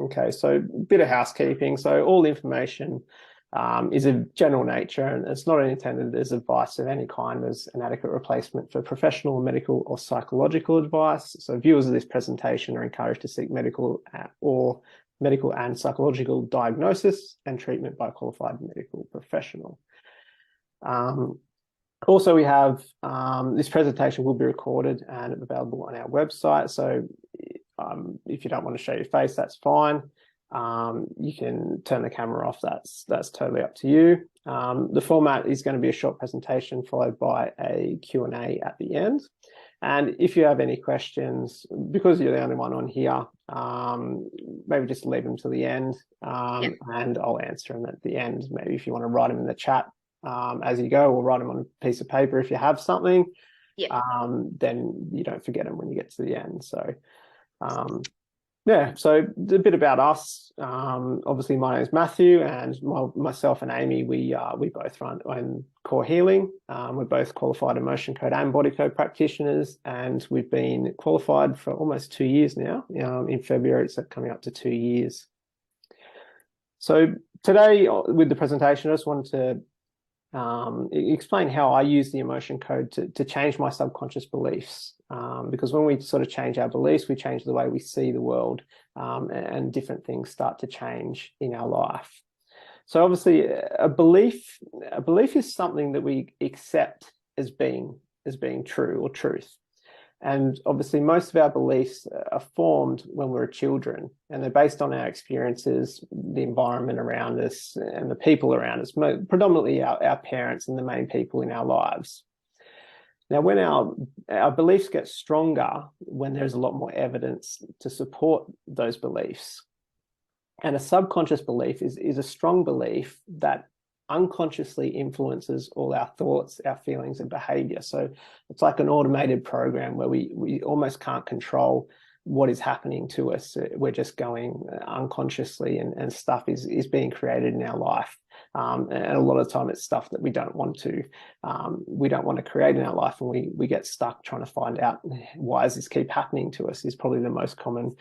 Okay, so a bit of housekeeping. So all information is of general nature, and it's not intended as advice of any kind as an adequate replacement for professional, medical, or psychological advice. So viewers of this presentation are encouraged to seek medical and psychological diagnosis and treatment by a qualified medical professional. Also, we have this presentation will be recorded and available on our website. So if you don't want to show your face, that's fine. You can turn the camera off. That's totally up to you. The format is going to be a short presentation followed by a Q&A at the end. And if you have any questions, because you're the only one on here, maybe just leave them to the end, and I'll answer them at the end. Maybe if you want to write them in the chat as you go, or write them on a piece of paper if you have something, then you don't forget them when you get to the end. So so a bit about us. Obviously, my name is Matthew, and myself and Amy, we both run Core Healing. We're both qualified emotion code and body code practitioners, and we've been qualified for almost 2 years now. In February, it's coming up to 2 years. So today, with the presentation, I just wanted to explain how I use the emotion code to change my subconscious beliefs. Because when we sort of change our beliefs, we change the way we see the world, and different things start to change in our life. So obviously, a belief is something that we accept as being true or truth. And obviously, most of our beliefs are formed when we're children, and they're based on our experiences, the environment around us, and the people around us, predominantly our parents and the main people in our lives. Now, when our beliefs get stronger, when there's a lot more evidence to support those beliefs. And a subconscious belief is a strong belief that unconsciously influences all our thoughts, our feelings, and behavior. So it's like an automated program where we almost can't control what is happening to us. We're just going unconsciously, and stuff is being created in our life. And a lot of the time it's stuff that we don't want to create in our life, and we get stuck trying to find out why does this keep happening to us is probably the most common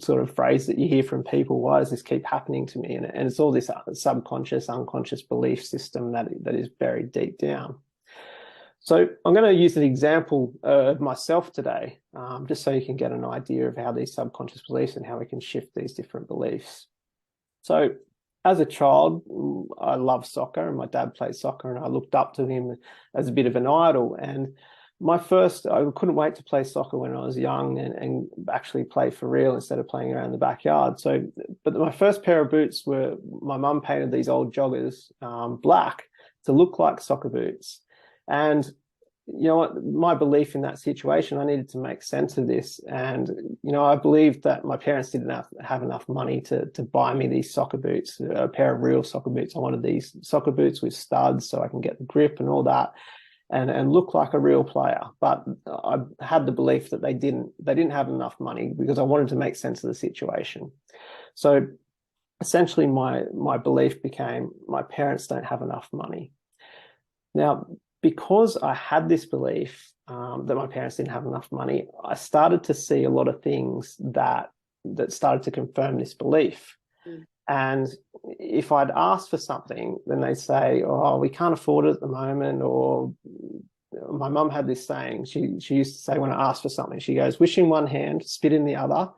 sort of phrase that you hear from people. Why does this keep happening to me? And it's all this subconscious, unconscious belief system that is buried deep down. So I'm going to use an example of myself today, just so you can get an idea of how these subconscious beliefs and how we can shift these different beliefs. So as a child, I loved soccer, and my dad played soccer, and I looked up to him as a bit of an idol. And I couldn't wait to play soccer when I was young and actually play for real instead of playing around the backyard. But my first pair of boots my mum painted these old joggers black to look like soccer boots. And you know what, my belief in that situation, I needed to make sense of this. And, I believed that my parents didn't have enough money to buy me these soccer boots, a pair of real soccer boots. I wanted these soccer boots with studs so I can get the grip and all that and look like a real player. But I had the belief that they didn't have enough money, because I wanted to make sense of the situation. So essentially my belief became, my parents don't have enough money. Now, because I had this belief that my parents didn't have enough money, I started to see a lot of things that started to confirm this belief. And if I'd asked for something, then they'd say, "Oh, we can't afford it at the moment." Or my mum had this saying. She used to say, when I asked for something, she goes, "Wish in one hand, spit in the other,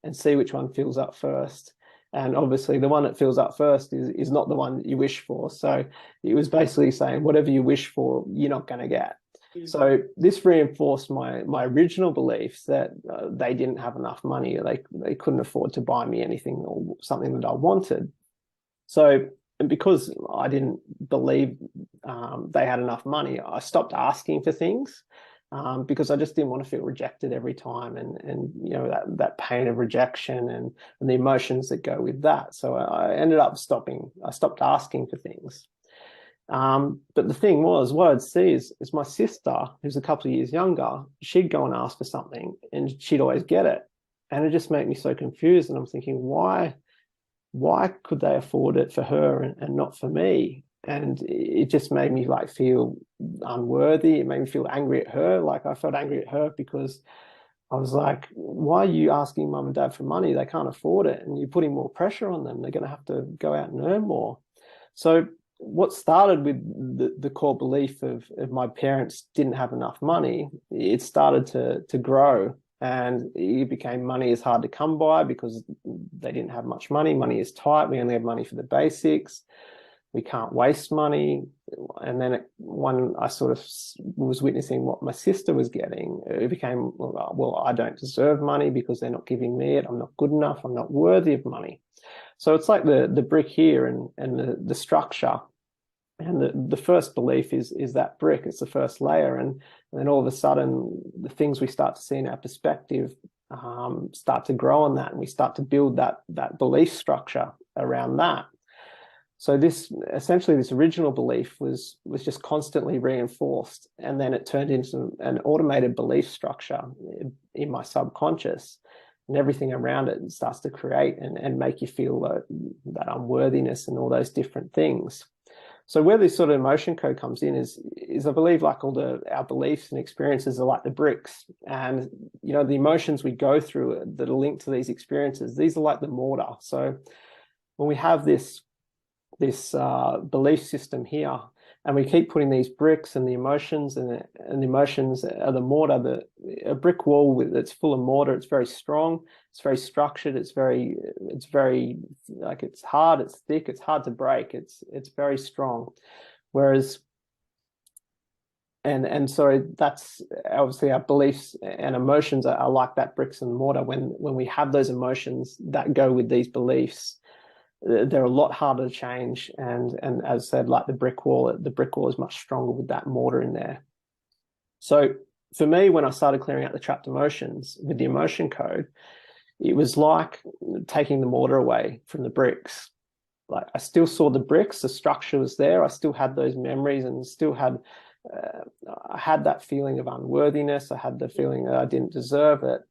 and see which one fills up first." And obviously the one that fills up first is not the one that you wish for. So it was basically saying, whatever you wish for, you're not going to get. So this reinforced my original beliefs that they didn't have enough money, or they couldn't afford to buy me anything or something that I wanted. So, and because I didn't believe they had enough money, I stopped asking for things. Because I just didn't want to feel rejected every time, and that pain of rejection and the emotions that go with that. So I ended up stopping. I stopped asking for things. But the thing was, what I'd see is my sister, who's a couple of years younger, she'd go and ask for something, and she'd always get it, and it just made me so confused. And I'm thinking, why could they afford it for her and not for me? And it just made me feel unworthy. It made me feel angry at her. I felt angry at her because I was like, why are you asking mum and dad for money? They can't afford it, and you're putting more pressure on them. They're going to have to go out and earn more. So what started with the core belief of my parents didn't have enough money, it started to grow, and it became money is hard to come by because they didn't have much money. Money is tight. We only have money for the basics. We can't waste money. And then when I sort of was witnessing what my sister was getting, it became, well, I don't deserve money because they're not giving me it. I'm not good enough. I'm not worthy of money. So it's like the brick here and the structure. And the first belief is that brick. It's the first layer. And then all of a sudden, the things we start to see in our perspective start to grow on that. And we start to build that belief structure around that. So this essentially this original belief was just constantly reinforced, and then it turned into an automated belief structure in my subconscious, and everything around it starts to create and make you feel that unworthiness and all those different things. So where this sort of emotion code comes in is I believe like all our beliefs and experiences are like the bricks, and you know the emotions we go through that are linked to these experiences, these are like the mortar. So when we have this belief system here, and we keep putting these bricks and the emotions and the emotions are the mortar. A brick wall that's full of mortar, it's very strong, it's very structured, it's very like it's hard, it's thick, it's hard to break, it's very strong. Whereas and so that's obviously our beliefs and emotions are like that bricks and mortar. When we have those emotions that go with these beliefs, they're a lot harder to change, and as I said, like the brick wall is much stronger with that mortar in there. So for me, when I started clearing out the trapped emotions with the emotion code, it was like taking the mortar away from the bricks. Like I still saw the bricks, the structure was there, I still had those memories, and still had I had that feeling of unworthiness, I had the feeling that I didn't deserve it,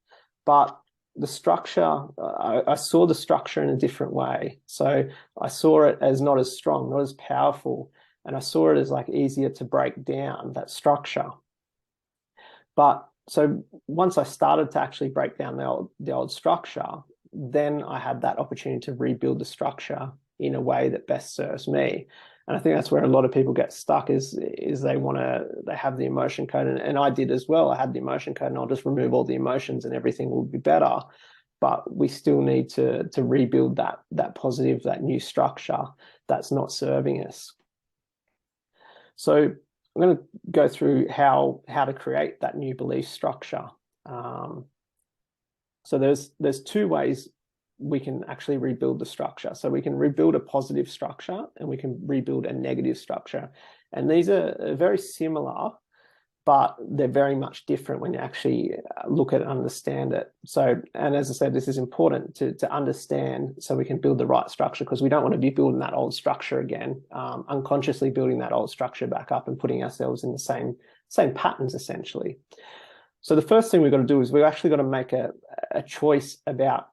but the structure, I saw the structure in a different way. So I saw it as not as strong, not as powerful, and I saw it as like easier to break down that structure. But so once I started to actually break down the old structure, then I had that opportunity to rebuild the structure in a way that best serves me. And I think that's where a lot of people get stuck is they have the emotion code, and I did as well. I had the emotion code, and I'll just remove all the emotions and everything will be better. But we still need to rebuild that positive, that new structure that's not serving us. So I'm going to go through how to create that new belief structure. So there's two ways we can actually rebuild the structure. So we can rebuild a positive structure and we can rebuild a negative structure. And these are very similar, but they're very much different when you actually look at it and understand it. So, and as I said, this is important to understand so we can build the right structure, because we don't want to be building that old structure again, unconsciously building that old structure back up and putting ourselves in the same patterns essentially. So the first thing we've got to do is we've actually got to make a choice about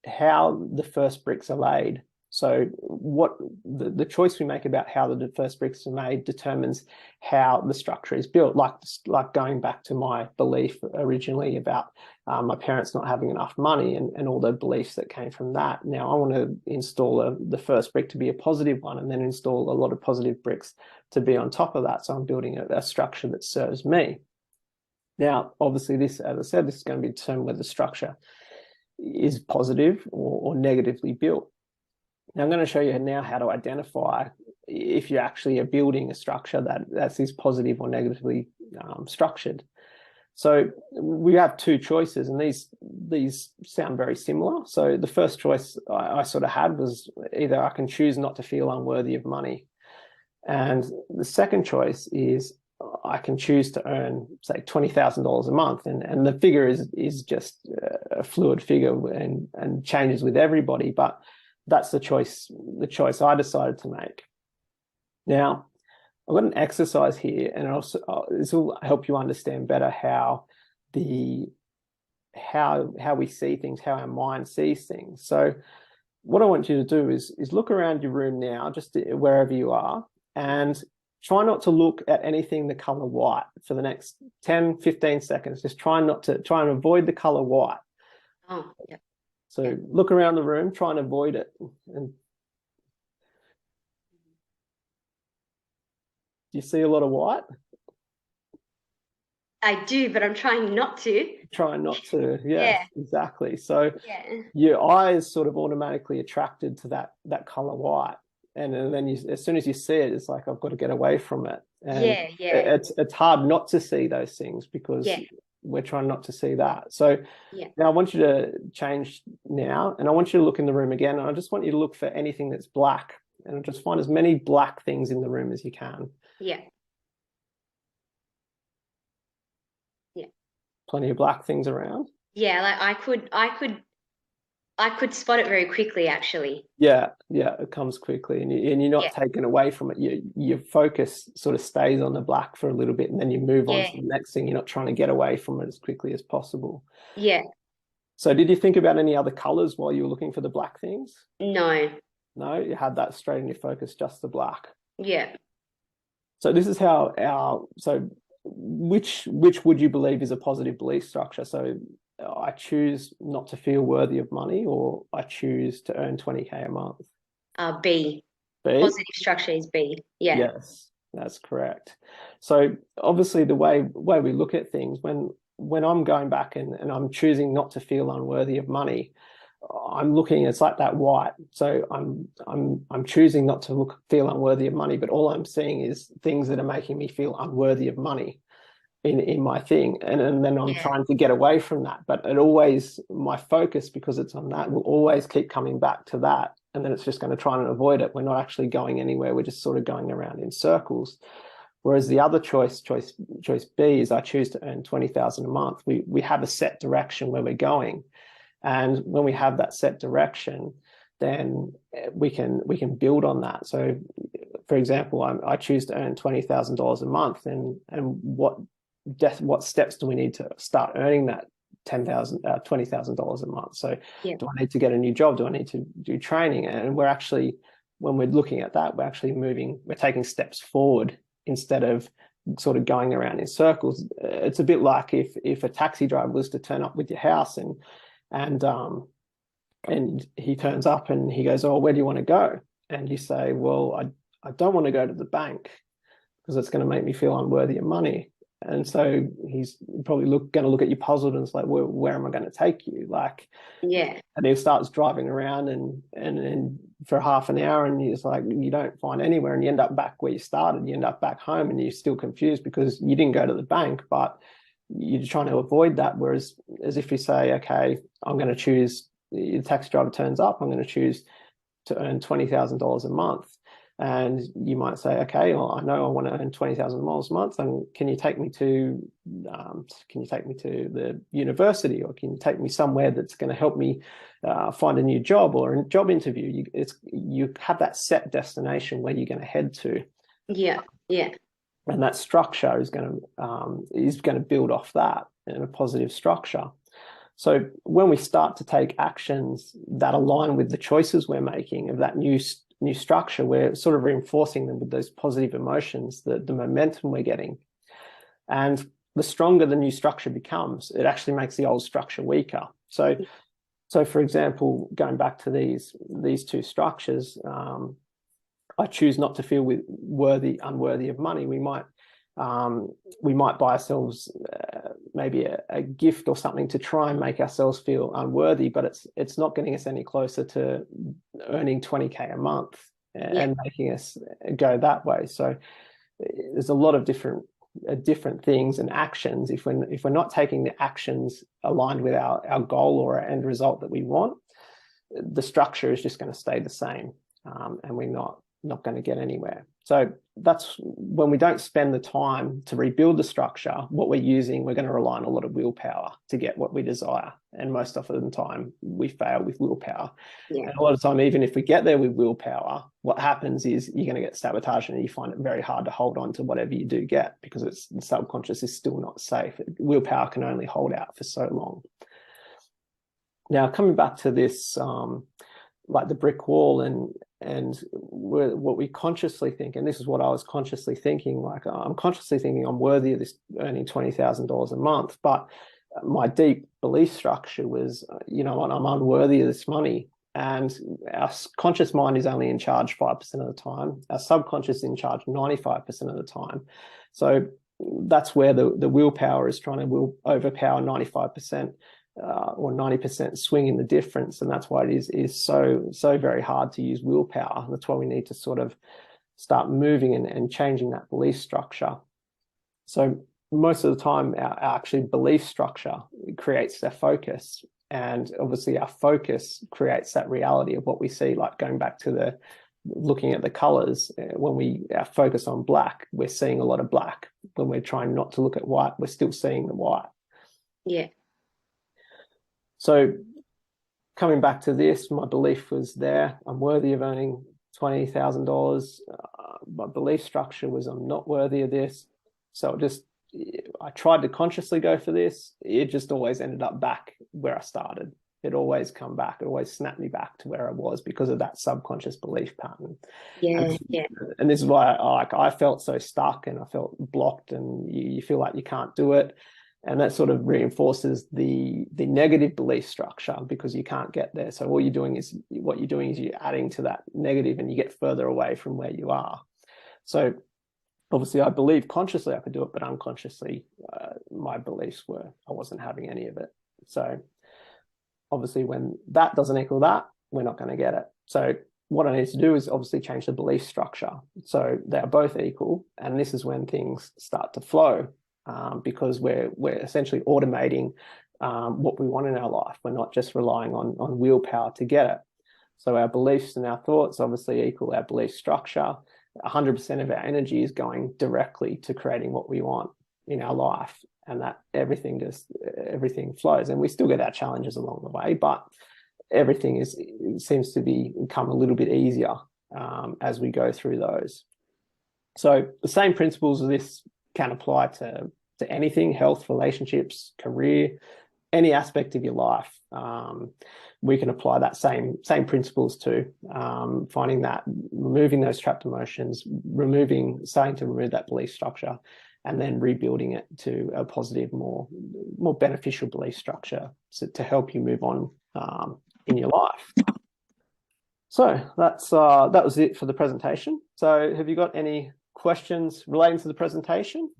how the first bricks are laid. So what the choice we make about how the first bricks are made determines how the structure is built. Like going back to my belief originally about my parents not having enough money and all the beliefs that came from that. Now I want to install the first brick to be a positive one, and then install a lot of positive bricks to be on top of that. So I'm building a structure that serves me. Now, obviously this, as I said, this is going to be determined whether the structure is positive or negatively built. Now I'm going to show you now how to identify if you actually are building a structure that is positive or negatively structured. So we have two choices, and these sound very similar. So the first choice I sort of had was either I can choose not to feel unworthy of money, and the second choice is I can choose to earn, say, $20,000 a month, and the figure is just a fluid figure and changes with everybody, but that's the choice I decided to make. Now, I've got an exercise here, and also this will help you understand better how we see things, how our mind sees things. So what I want you to do is look around your room now, just wherever you are, and try not to look at anything the color white for the next 10, 15 seconds. Just try and avoid the color white. Oh, yeah. So look around the room, try and avoid it. And do you see a lot of white? I do, but I'm trying not to. Try not to. Yes, Yeah. exactly. So Yeah. your eye is sort of automatically attracted to that color white. And then as soon as you see it, it's like, I've got to get away from it. And Yeah. it's hard not to see those things because Yeah. we're trying not to see that. So Yeah. now I want you to change now, and I want you to look in the room again. And I just want you to look for anything that's black, and just find as many black things in the room as you can. Yeah. Yeah. Plenty of black things around. Yeah. Like I could spot it very quickly, actually. Yeah, it comes quickly, and you're not Yeah. taken away from it. Your focus sort of stays on the black for a little bit, and then you move on Yeah. to the next thing. You're not trying to get away from it as quickly as possible. Yeah. So did you think about any other colors while you were looking for the black things? No. No, you had that straight in your focus, just the black. Yeah. So this is how which would you believe is a positive belief structure? So I choose not to feel worthy of money, or I choose to earn 20K a month. B. B? Positive structure is B. Yeah. Yes, that's correct. So obviously the way we look at things, when I'm going back and I'm choosing not to feel unworthy of money, I'm looking, it's like that white. So I'm choosing not to feel unworthy of money, but all I'm seeing is things that are making me feel unworthy of money in my thing. And then I'm trying to get away from that. But it always, my focus, because it's on that, will always keep coming back to that. And then it's just going to try and avoid it. We're not actually going anywhere. We're just sort of going around in circles. Whereas the other choice B, is I choose to earn 20,000 a month. We have a set direction where we're going. And when we have that set direction, then we can build on that. So for example, I choose to earn $20,000 a month, and what steps do we need to start earning that $20,000 a month? So do I need to get a new job? Do I need to do training? And we're actually, when we're looking at that, we're taking steps forward instead of sort of going around in circles. It's a bit like if a taxi driver was to turn up with your house and he turns up and he goes, "Oh, where do you want to go?" And you say, "Well, I don't want to go to the bank because it's going to make me feel unworthy of money." And so he's probably going to look at you puzzled, and it's like, where am I going to take you? Like, yeah. And he starts driving around and for half an hour, and it's like you don't find anywhere, and you end up back where you started. You end up back home, and you're still confused because you didn't go to the bank, but you're trying to avoid that. Whereas, as if you say, okay, I'm going to choose. The taxi driver turns up. I'm going to choose to earn $20,000 a month. And you might say, okay, well, I know I want to earn $20,000 a month, and can you take me to the university, or can you take me somewhere that's going to help me find a new job or a job interview? You have that set destination where you're going to head to. Yeah. And that structure is going to build off that in a positive structure. So when we start to take actions that align with the choices we're making of that new structure, we're sort of reinforcing them with those positive emotions, the momentum we're getting. And the stronger the new structure becomes, it actually makes the old structure weaker. So for example, going back to these two structures, I choose not to feel unworthy of money. We might buy ourselves maybe a gift or something to try and make ourselves feel unworthy, but it's not getting us any closer to earning 20K a month and making us go that way. So there's a lot of different things and actions. If we're not taking the actions aligned with our goal or our end result that we want, the structure is just going to stay the same, and we're not going to get anywhere. So that's when we don't spend the time to rebuild the structure. What we're going to rely on a lot of willpower to get what we desire. And most of the time we fail with willpower. Yeah. And a lot of the time, even if we get there with willpower, what happens is you're going to get sabotaged, and you find it very hard to hold on to whatever you do get, because the subconscious is still not safe. Willpower can only hold out for so long. Now, coming back to this, like the brick wall, what we consciously think, and this is what I was consciously thinking, like I'm consciously thinking I'm worthy of this earning $20,000 a month, but my deep belief structure was, you know what, I'm unworthy of this money. And our conscious mind is only in charge 5% of the time. Our subconscious is in charge 95% of the time. So that's where the willpower is trying to overpower 95%. Or 90% swing in the difference, and that's why it is so very hard to use willpower. That's why we need to sort of start moving and changing that belief structure. So most of the time, our actually belief structure creates our focus, and obviously our focus creates that reality of what we see. Like going back to looking at the colors, when we focus on black, we're seeing a lot of black. When we're trying not to look at white, we're still seeing the white. Yeah. So coming back to this, my belief was there. I'm worthy of earning $20,000. My belief structure was I'm not worthy of this. So I tried to consciously go for this. It just always ended up back where I started. It always come back. It always snapped me back to where I was because of that subconscious belief pattern. Yeah, and this is why I felt so stuck and I felt blocked, and you feel like you can't do it. And that sort of reinforces the negative belief structure because you can't get there. So what you're doing is you're adding to that negative, and you get further away from where you are. So obviously I believe consciously I could do it, but unconsciously my beliefs were I wasn't having any of it. So obviously when that doesn't equal that, we're not going to get it. So what I need to do is obviously change the belief structure so they're both equal, and this is when things start to flow. Because we're essentially automating what we want in our life. We're not just relying on willpower to get it. So our beliefs and our thoughts obviously equal our belief structure. 100% of our energy is going directly to creating what we want in our life, and that everything flows. And we still get our challenges along the way, but everything seems to become a little bit easier as we go through those. So the same principles of this can apply to anything: health, relationships, career, any aspect of your life. We can apply that same principles to finding that, removing those trapped emotions, starting to remove that belief structure, and then rebuilding it to a positive, more beneficial belief structure to help you move on in your life. So that was it for the presentation. So have you got any questions relating to the presentation?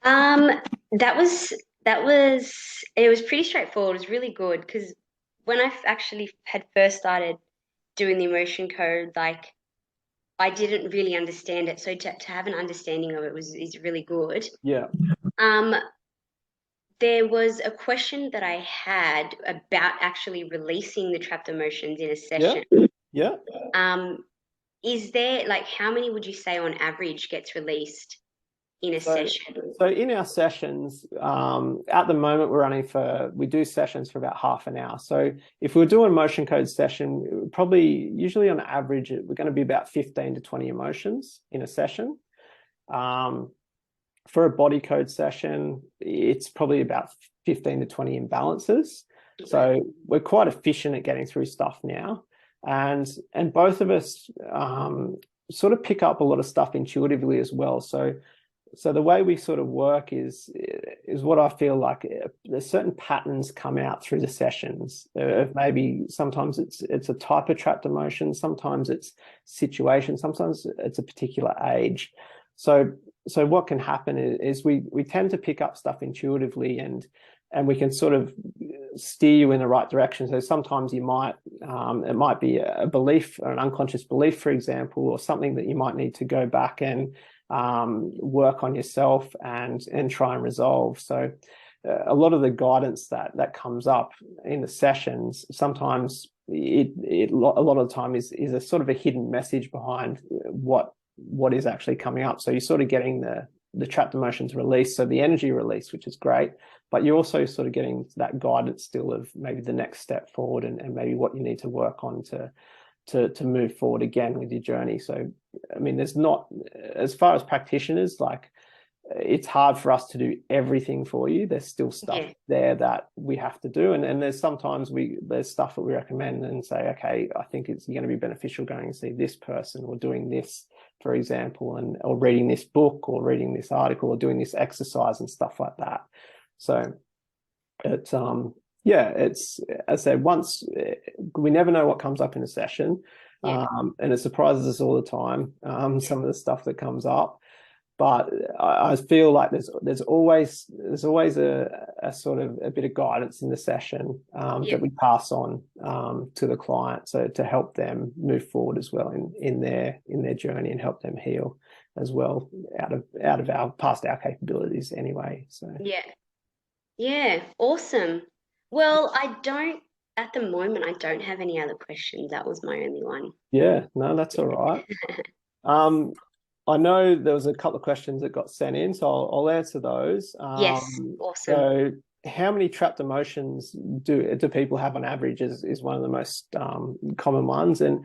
It was pretty straightforward. It was really good because when I actually had first started doing the emotion code, like I didn't really understand it. So to have an understanding of it is really good. Yeah. There was a question that I had about actually releasing the trapped emotions in a session. Yeah. Is there, like, how many would you say on average gets released in a session? So in our sessions, at the moment we do sessions for about half an hour. So if we're doing a emotion code session, usually on average, we're going to be about 15 to 20 emotions in a session. For a body code session, it's probably about 15 to 20 imbalances. Okay. So we're quite efficient at getting through stuff now. And both of us sort of pick up a lot of stuff intuitively as well. So the way we sort of work is what I feel like there's certain patterns come out through the sessions. Maybe sometimes it's a type of trapped emotion, sometimes it's situation, sometimes it's a particular age. So what can happen is we tend to pick up stuff intuitively, and we can sort of steer you in the right direction. So sometimes it might be a belief or an unconscious belief, for example, or something that you might need to go back and work on yourself and try and resolve. So a lot of the guidance that comes up in the sessions, sometimes a lot of the time is a sort of a hidden message behind what is actually coming up. So you're sort of getting the trapped emotions released, so the energy release, which is great, but you're also sort of getting that guidance still of maybe the next step forward and maybe what you need to work on to move forward again with your journey. So, I mean, there's not, as far as practitioners, like it's hard for us to do everything for you. There's still stuff there that we have to do. And there's sometimes there's stuff that we recommend and say, okay, I think it's going to be beneficial going to see this person or doing this, for example, or reading this book or reading this article or doing this exercise and stuff like that. So it's, it's, as I said, once we never know what comes up in a session. And it surprises us all the time, some of the stuff that comes up. But I feel like there's always a sort of a bit of guidance in the session that we pass on to the client, so to help them move forward as well in their journey and help them heal as well out of our past our capabilities anyway. So awesome. Well, at the moment I don't have any other questions. That was my only one. Yeah, no, that's all right. I know there was a couple of questions that got sent in, so I'll answer those. Yes, awesome. So how many trapped emotions do people have on average is one of the most common ones. And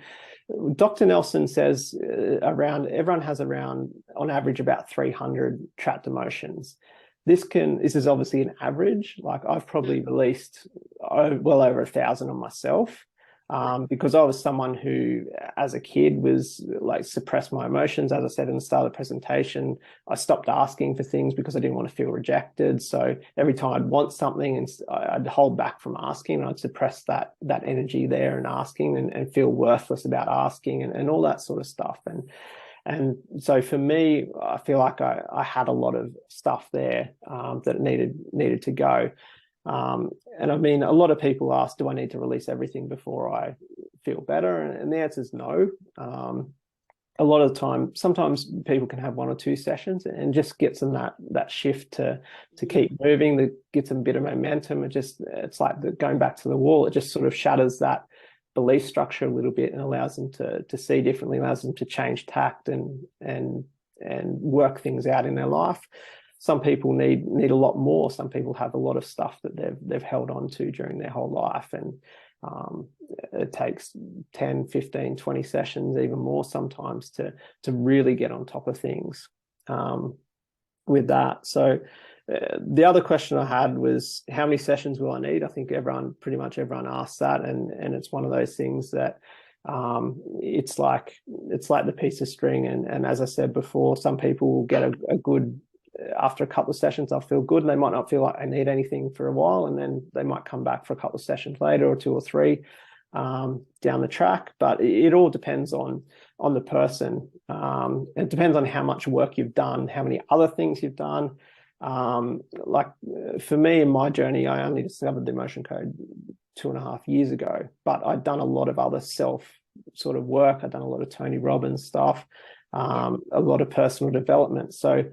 Dr. Nelson says everyone has around, on average, about 300 trapped emotions. This is obviously an average. Like I've probably released well over 1,000 on myself. Because I was someone who, as a kid, was like suppressed my emotions. As I said in the start of the presentation, I stopped asking for things because I didn't want to feel rejected. So every time I'd want something, and I'd hold back from asking, and I'd suppress that energy there and asking, and feel worthless about asking, and all that sort of stuff. And so for me, I feel like I had a lot of stuff there that needed to go. And I mean, a lot of people ask, do I need to release everything before I feel better? And the answer is no. A lot of the time, sometimes people can have 1 or 2 sessions and just gets them that shift to keep moving, that gets them a bit of momentum. It's like going back to the wall. It just sort of shatters that belief structure a little bit and allows them to see differently, allows them to change tact and work things out in their life. Some people need a lot more. Some people have a lot of stuff that they've held on to during their whole life, and it takes 10, 15, 20 sessions, even more sometimes, to really get on top of things with that. So the other question I had was, how many sessions will I need? I think pretty much everyone asks that, and it's one of those things that it's like the piece of string. And as I said before, some people will get a good, after a couple of sessions, they'll feel good and they might not feel like they need anything for a while, and then they might come back for a couple of sessions later, or 2 or 3 down the track. But it all depends on the person. It depends on how much work you've done, how many other things you've done. Like for me, in my journey, I only discovered the emotion code 2.5 years ago, but I'd done a lot of other self sort of work. I'd done a lot of Tony Robbins stuff, a lot of personal development. So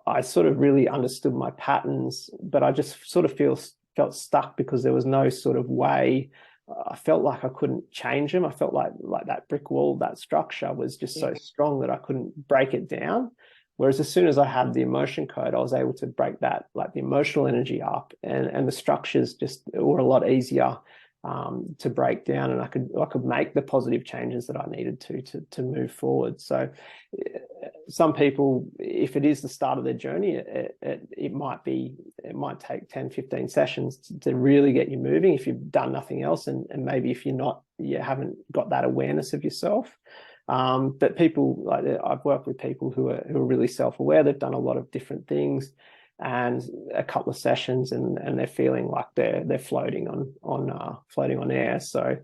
I sort of really understood my patterns, but I just sort of felt stuck because there was no sort of way. I felt like I couldn't change them. I felt like that brick wall, that structure was just so strong that I couldn't break it down. Whereas as soon as I had the emotion code, I was able to break that, like the emotional energy up, and the structures just were a lot easier to break down, and I could make the positive changes that I needed to move forward. So some people, if it is the start of their journey, it might take 10, 15 sessions to really get you moving if you've done nothing else, and maybe if you haven't got that awareness of yourself. But people, like, I've worked with people who are really self-aware. They've done a lot of different things, and a couple of sessions, and they're feeling like they're floating on air. So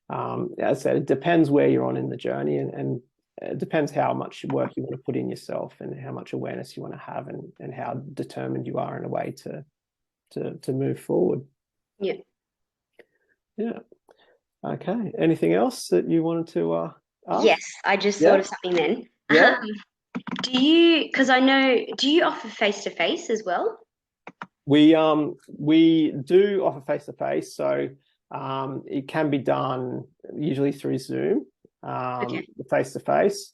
as I said, it depends where you're on in the journey, and it depends how much work you want to put in yourself, and how much awareness you want to have, and how determined you are in a way to move forward. Yeah. Okay, anything else that you wanted to ask? Yes, I just thought of something then. Yeah. Do you offer face-to-face as well? We do offer face-to-face, so it can be done usually through Zoom, face-to-face.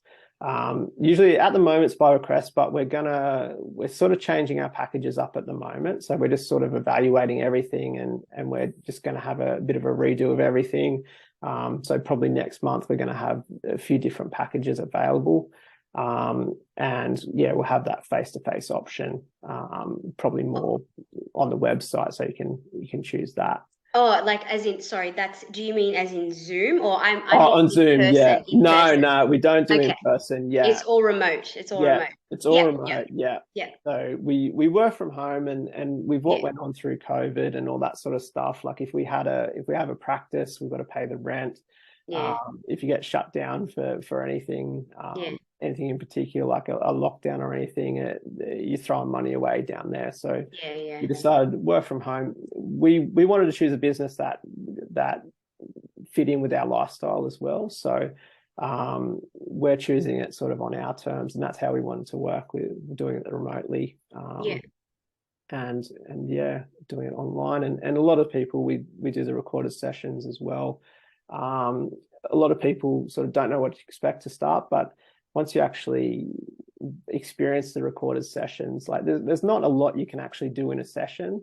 Usually at the moment it's by request, but we're sort of changing our packages up at the moment. So we're just sort of evaluating everything, and we're just going to have a bit of a redo of everything. So probably next month we're going to have a few different packages available. And yeah, we'll have that face-to-face option, probably more on the website, so you can choose that. Oh, like as in, sorry, do you mean as in Zoom, or I Oh, mean on Zoom, yeah. in No, person? no, we don't do in Okay. person. Yeah, It's all remote. It's all yeah, remote. it's all Yep, yep, remote. Yeah. yep, So we work from home, and with what yeah, went on through COVID and all that sort of stuff. Like if we have a practice, we've got to pay the rent. yeah, If you get shut down for anything, yeah, anything in particular, like a lockdown or anything, you're throwing money away down there. So yeah, yeah, we decided to work from home. We wanted to choose a business that fit in with our lifestyle as well. So we're choosing it sort of on our terms, and that's how we wanted to work. We're doing it remotely, yeah, and yeah, doing it online. And a lot of people, we do the recorded sessions as well. A lot of people sort of don't know what to expect to start, but once you actually experience the recorded sessions, like there's not a lot you can actually do in a session.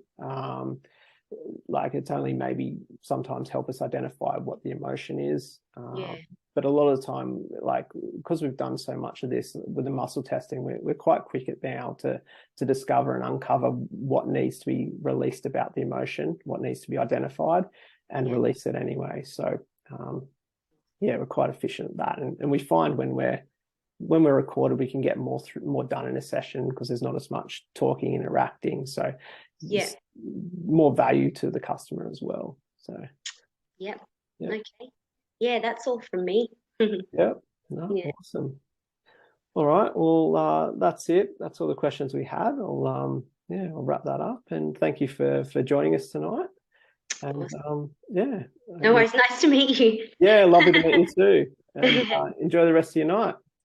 Like it's only maybe sometimes help us identify what the emotion is. yeah, But a lot of the time, like because we've done so much of this with the muscle testing, we're quite quick at being able to discover and uncover what needs to be released about the emotion, what needs to be identified, and yeah, release it anyway. So yeah, we're quite efficient at that, and we find when we're recorded, we can get more done in a session because there's not as much talking, interacting. So yeah, more value to the customer as well. So yeah. yeah, Okay. Yeah, that's all from me. yeah, no, Yeah. awesome. All right, well, that's it. That's all the questions we had. I'll wrap that up, and thank you for joining us tonight. And Awesome. yeah, No worries. Nice to meet you. yeah, lovely to meet you too. And enjoy the rest of your night.